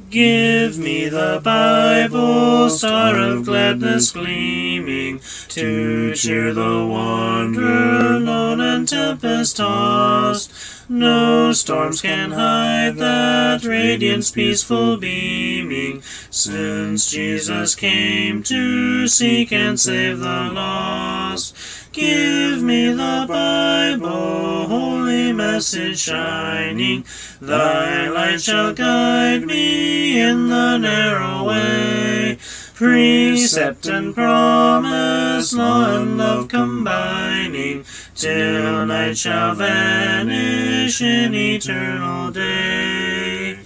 Give me the Bible, star of gladness gleaming, to cheer the wanderer lone and tempest-tossed. No storms can hide that radiance peaceful beaming, since Jesus came to seek and save the lost. Give me the Bible, holy message shining, thy light shall guide me in the narrow way. Precept and promise, law and love combining, till night shall vanish in eternal day.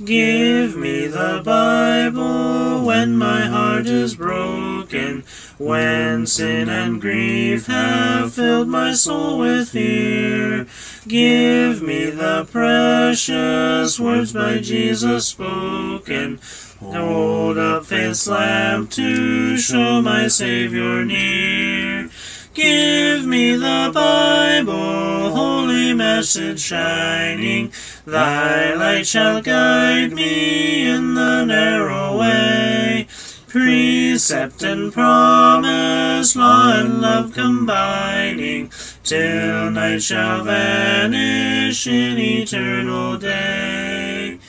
Give me the Bible when my heart is broken, when sin and grief have filled my soul with fear. Give me the precious words by Jesus spoken. Hold up faith's lamp to show my Savior near. Give me the Bible, holy message shining, thy light shall guide me in the narrow way. Precept and promise, law and love combining, till night shall vanish in eternal day.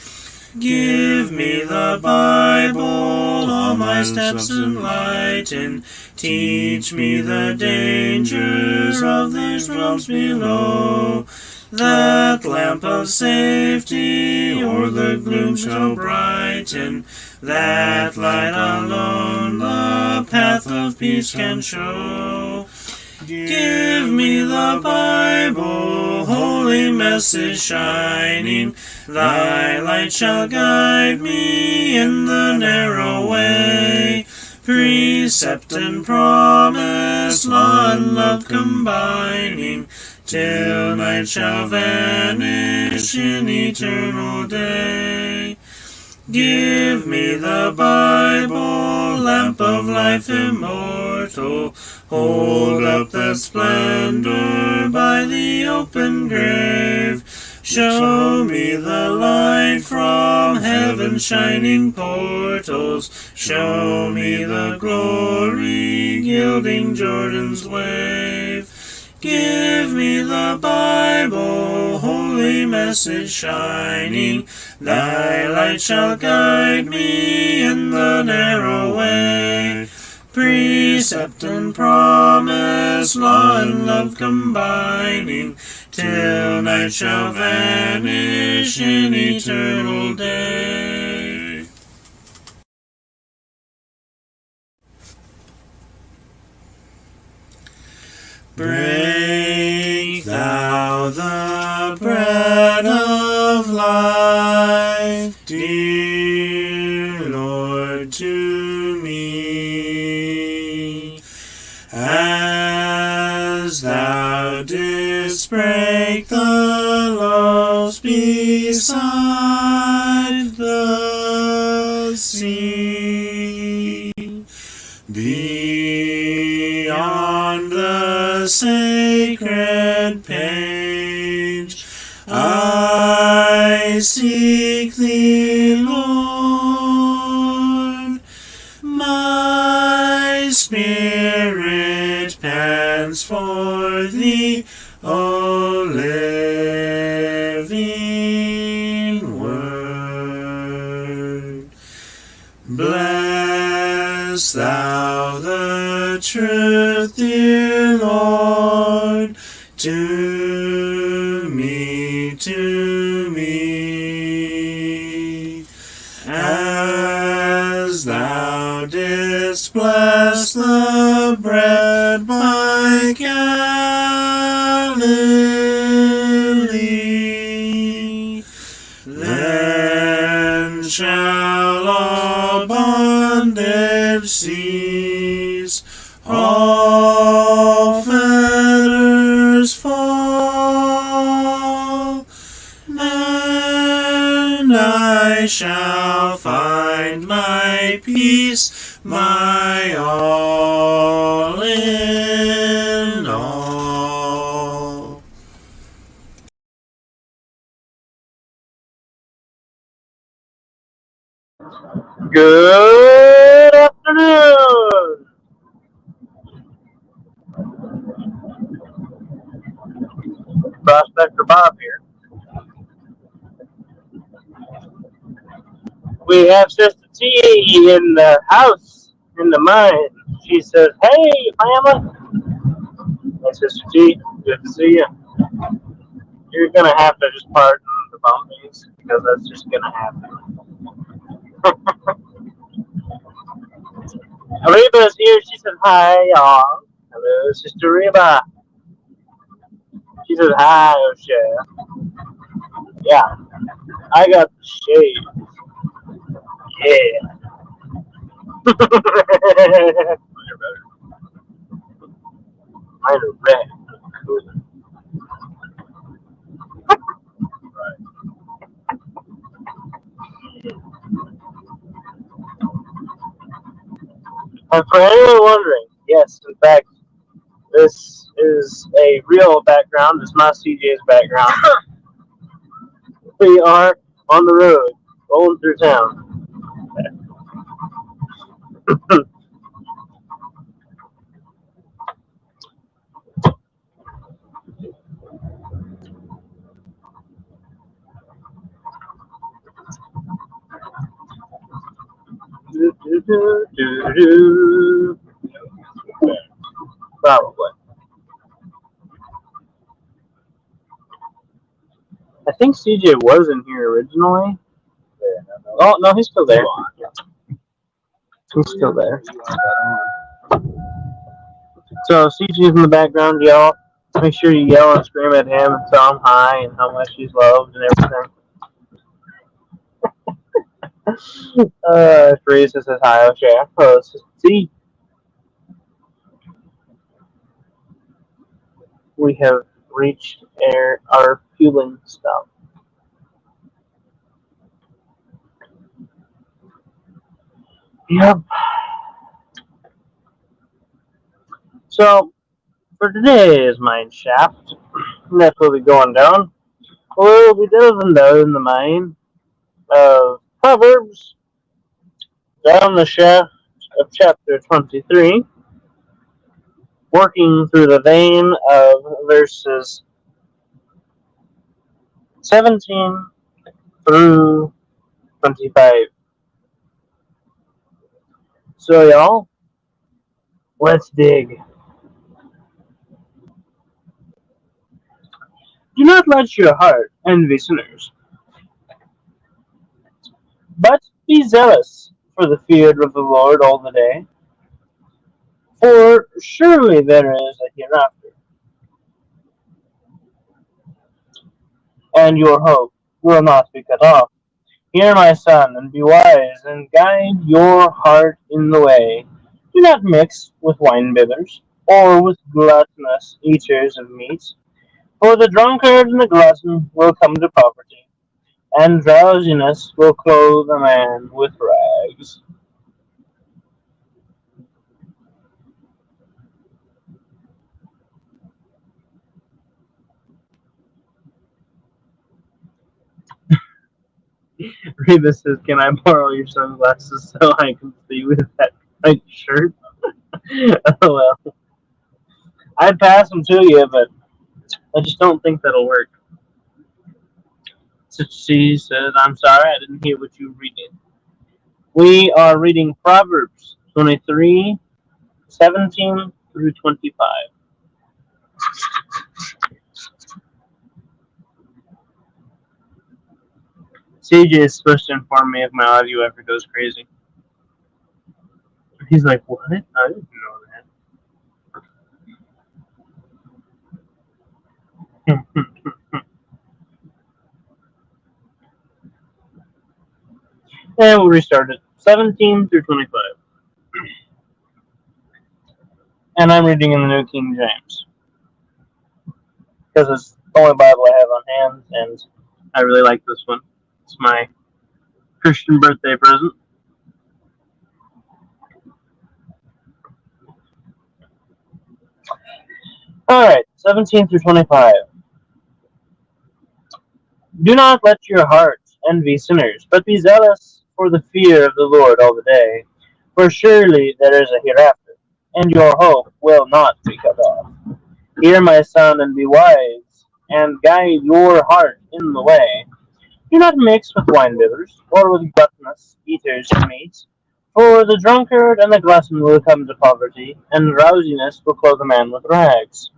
Give me the Bible, all my steps enlighten, teach me the dangers of these realms below. That lamp of safety o'er the gloom shall brighten, that light alone the path of peace can show. Give me the Bible, holy message shining, thy light shall guide me in the narrow way. Precept and promise, law and love combining, till night shall vanish in eternal day. Give me the Bible, lamp of life immortal, hold up the splendor by the open grave. Show me the light from heaven's shining portals, show me the glory gilding Jordan's wave. Give me the Bible, holy message shining, thy light shall guide me in the narrow way. Precept and promise, law and love combining, till night shall vanish in eternal day. Break thou the bread of life, dear Lord, to me, as thou didst break the loaves beside the sea. Beyond the sacred page, I seek thee, Lord. My spirit pants for thee, O living word. Bless thou the truth, dear Lord, to me, as thou didst bless the bread by Galilee. Then shall all bondage cease, all fetters fall, and I shall find my peace, my all in all. Good afternoon. Prospector Bob here. We have Sister T in the house, in the mine. She says, "Hey, family." Hey, Sister T, good to see you. You're gonna have to just pardon the bumpings because that's just gonna happen. Reba's here. She says, "Hi, y'all." Hello, Sister Reba. She says, "Hi, O'Shea." Yeah, I got the shade. Yeah. Mine are red. And for anyone wondering, yes, in fact, this is a real background. It's not CJ's background. We are on the road, rolling through town. Probably. I think CJ was in here originally. Oh, no, he's still there. He's still there. So CJ's in the background, y'all. Make sure you yell and scream at him and tell him hi and how much he's loved and everything. Teresa says hi, O'Shea. Oh, see, we have reached our fueling stop. Yep. So, for today's mine shaft, that's what we'll be going down. We'll be delving down the mine of Proverbs, down the shaft of chapter 23, working through the vein of verses 17 through 25. So, y'all, let's dig. Do not let your heart envy sinners, but be zealous for the fear of the Lord all the day. For surely there is a hereafter, and your hope will not be cut off. Hear, my son, and be wise, and guide your heart in the way. Do not mix with winebibbers, or with gluttonous eaters of meat, for the drunkard and the glutton will come to poverty, and drowsiness will clothe a man with rags. Reba says, "Can I borrow your sunglasses so I can see with that white shirt?" Oh, well, I'd pass them to you, but I just don't think that'll work. So she says, "I'm sorry, I didn't hear what you were reading." We are reading Proverbs 23, 17 through 25. CJ is supposed to inform me if my audio ever goes crazy. He's like, "What? I didn't know that." And we'll restart it. 17 through 25. And I'm reading in the New King James. Because it's the only Bible I have on hand, and I really like this one. It's my Christian birthday present. Alright, 17 through 25. Do not let your heart envy sinners, but be zealous for the fear of the Lord all the day, for surely there is a hereafter, and your hope will not be cut off. Hear, my son, and be wise, and guide your heart in the way. Do not mix with winebibbers, or with gluttonous eaters of meat, for the drunkard and the glutton will come to poverty, and rousiness will clothe a man with rags.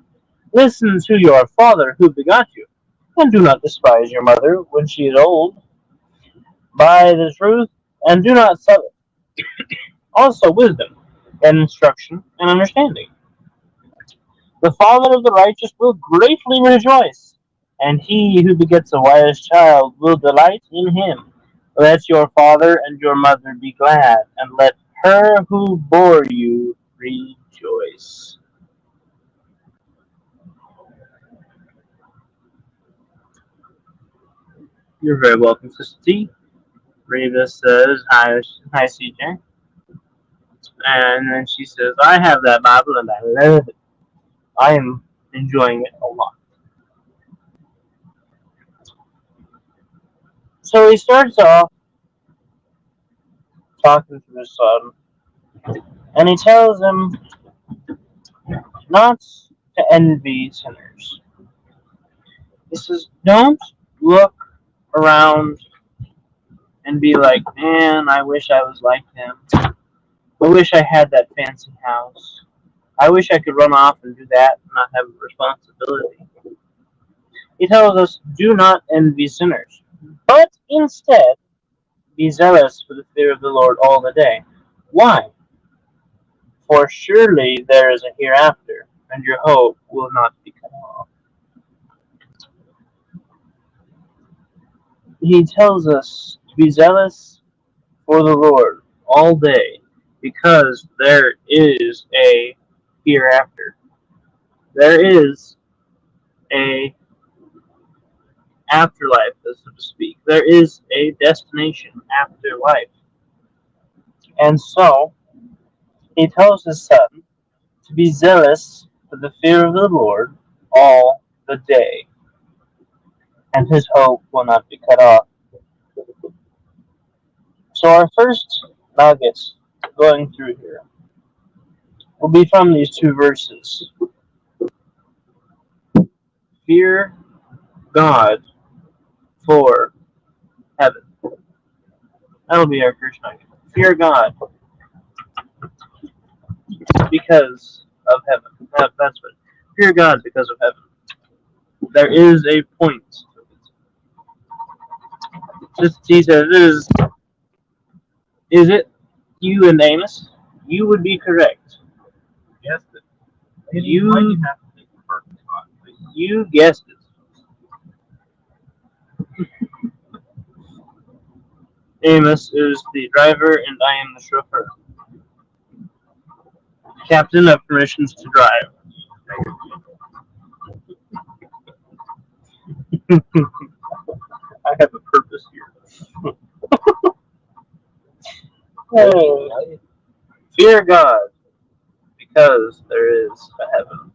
Listen to your father who begot you, and do not despise your mother when she is old. Buy the truth, and do not sell it. Also wisdom, and instruction, and understanding. The father of the righteous will greatly rejoice, and he who begets a wise child will delight in him. Let your father and your mother be glad, and let her who bore you rejoice. You're very welcome, Sister T. Reva says, hi, CJ. And then she says, I have that Bible and I love it. I am enjoying it a lot. So he starts off talking to his son, and he tells him not to envy sinners. He says, don't look around and be like, man, I wish I was like him. I wish I had that fancy house. I wish I could run off and do that and not have a responsibility. He tells us, do not envy sinners, but instead be zealous for the fear of the Lord all the day. Why? For surely there is a hereafter, and your hope will not be cut off. He tells us to be zealous for the Lord all day, because there is a hereafter. There is a afterlife, so to speak. There is a destination after life. And so, he tells his son to be zealous for the fear of the Lord all the day, and his hope will not be cut off. So our first nuggets going through here will be from these two verses. Fear God for heaven. That'll be our first nugget. Fear God because of heaven. That's what. Fear God because of heaven. There is a point. Just he says, is it you and Amos? You would be correct. Yes. You have to take the first spot, please. You guessed it. Amos is the driver and I am the chauffeur. Captain of permissions to drive. I have a purpose here. Hey, fear God, because there is a heaven.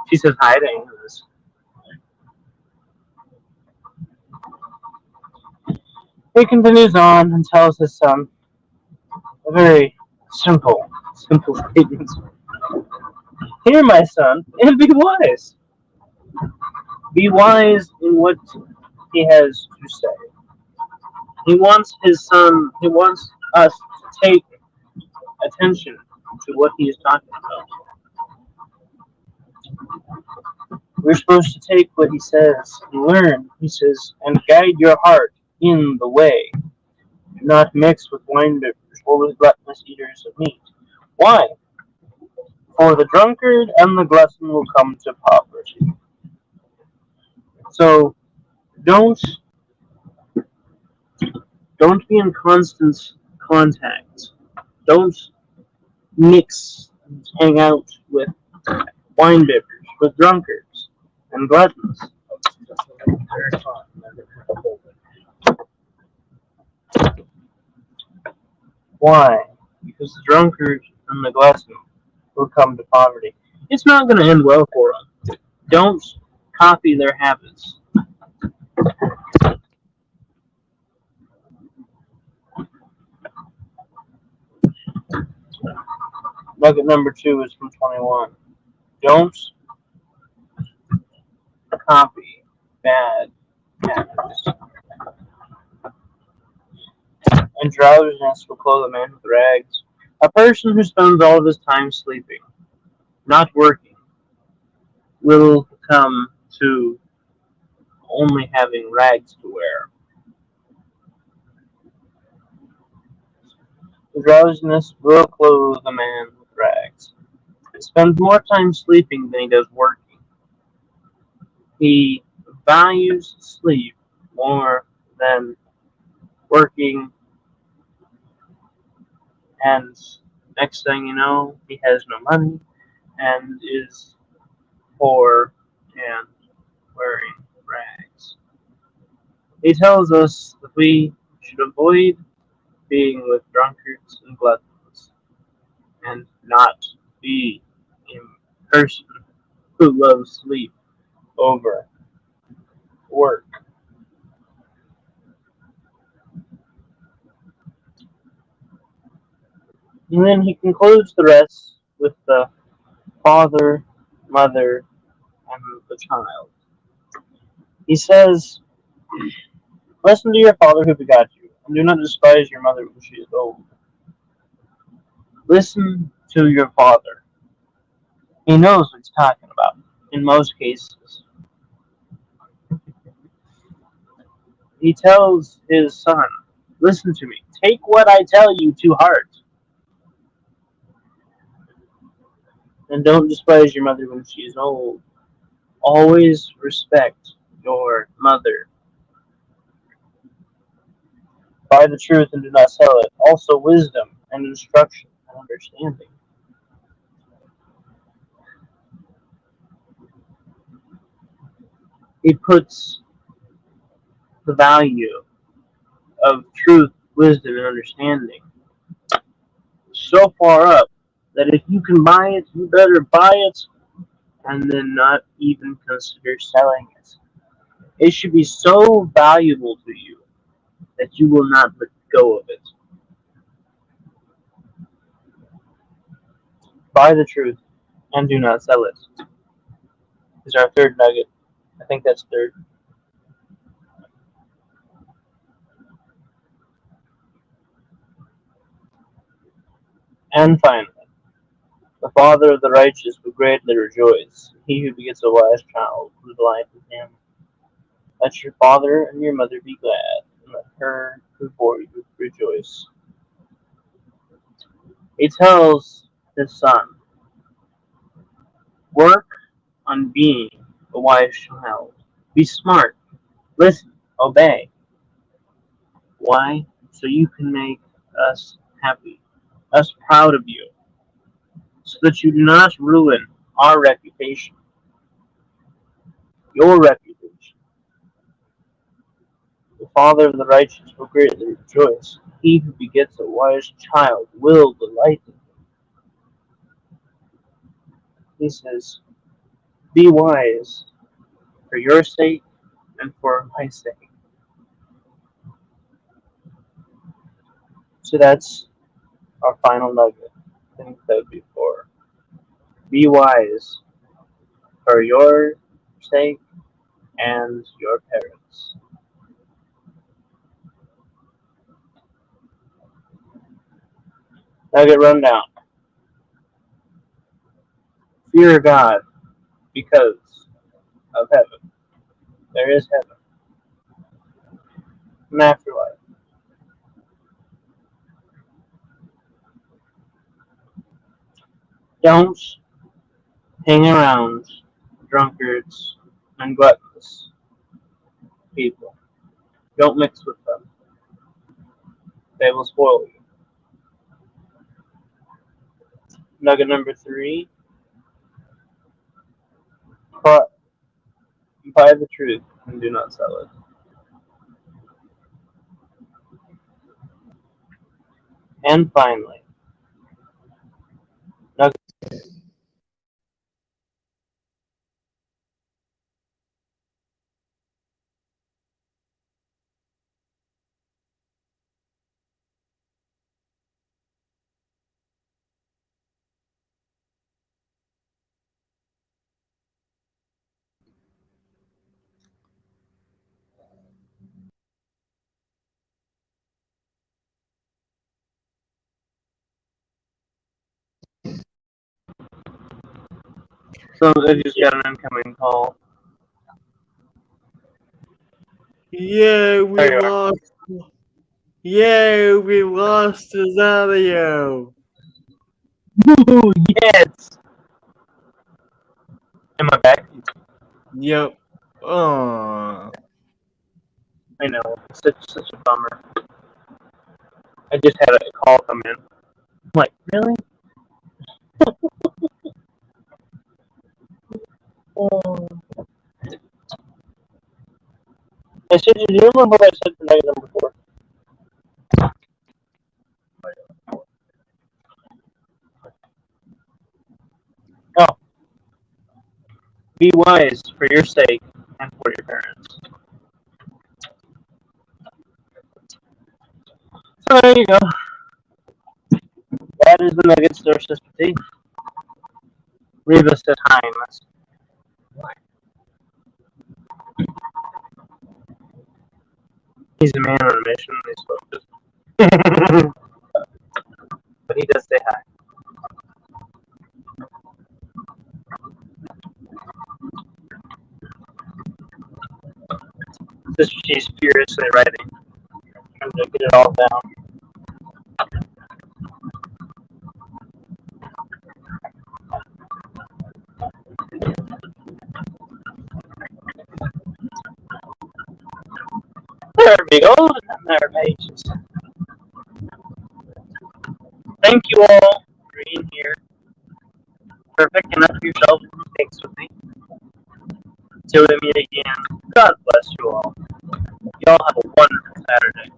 She says hi to Amos. He continues on and tells his son a very simple statement. Hear, my son, and be wise. Be wise in what he has to say. He wants he wants us to take attention to what he is talking about. We're supposed to take what he says and learn, he says, and guide your heart in the way. Do not mix with winebibbers or with gluttonous eaters of meat. Why? For the drunkard and the glutton will come to poverty. So don't be in constant contact. Don't mix and hang out with winebibbers, with drunkards and gluttons. Why? Because the drunkard and the glutton will come to poverty. It's not going to end well for them. Don't copy their habits. Nugget number 2 is from 21. Don't copy bad habits. And drowsiness will clothe a man with rags. A person who spends all of his time sleeping, not working, will come to only having rags to wear. Drowsiness will clothe a man with rags. He spends more time sleeping than he does working. He values sleep more than working, and next thing you know, he has no money and is poor and wearing rags. He tells us that we should avoid being with drunkards and gluttons and not be a person who loves sleep over work. And then he concludes the rest with the father, mother, and the child. He says, listen to your father who begot you, and do not despise your mother when she is old. Listen to your father. He knows what he's talking about in most cases. He tells his son, listen to me. Take what I tell you to heart, and don't despise your mother when she is old. Always respect your mother. Buy the truth and do not sell it. Also wisdom and instruction and understanding. He puts the value of truth, wisdom, and understanding so far up that if you can buy it, you better buy it and then not even consider selling it. It should be so valuable to you that you will not let go of it. Buy the truth and do not sell it. Is our third nugget. I think that's third. And finally, the father of the righteous will greatly rejoice. He who begets a wise child will delight in him. Let your father and your mother be glad, and let her who bore you rejoice. He tells his son, work on being a wise child. Be smart. Listen. Obey. Why? So you can make us happy, us proud of you, so that you do not ruin our reputation, your reputation. The father of the righteous will greatly rejoice. He who begets a wise child will delight in him. He says, be wise for your sake and for my sake. So that's our final nugget. I think that would be four. Be wise for your sake and your parents. Nugget rundown. Fear God because of heaven. There is heaven. An afterlife. Don't hang around drunkards and gluttonous people. Don't mix with them. They will spoil you. Nugget number three. Buy the truth and do not sell it. And finally, nugget So I just got an incoming call. Yeah, we There you are. lost. Yeah, we lost his audio. Ooh, yes! Am I back? Yep. Oh. I know. It's such a bummer. I just had a call come in. I'm like, really? Oh. I said, do you remember what I said for night number 4? Oh, be wise for your sake and for your parents. So there you go. That is the Nuggets versus tea. Reba said hi. He's a man on a mission. He's focused. But he does say hi. She's furiously writing, trying to get it all down. There we go. There, pages. Thank you all for being here. For picking up your shelf mistakes with me. Till we meet again, God bless you all. Y'all have a wonderful Saturday.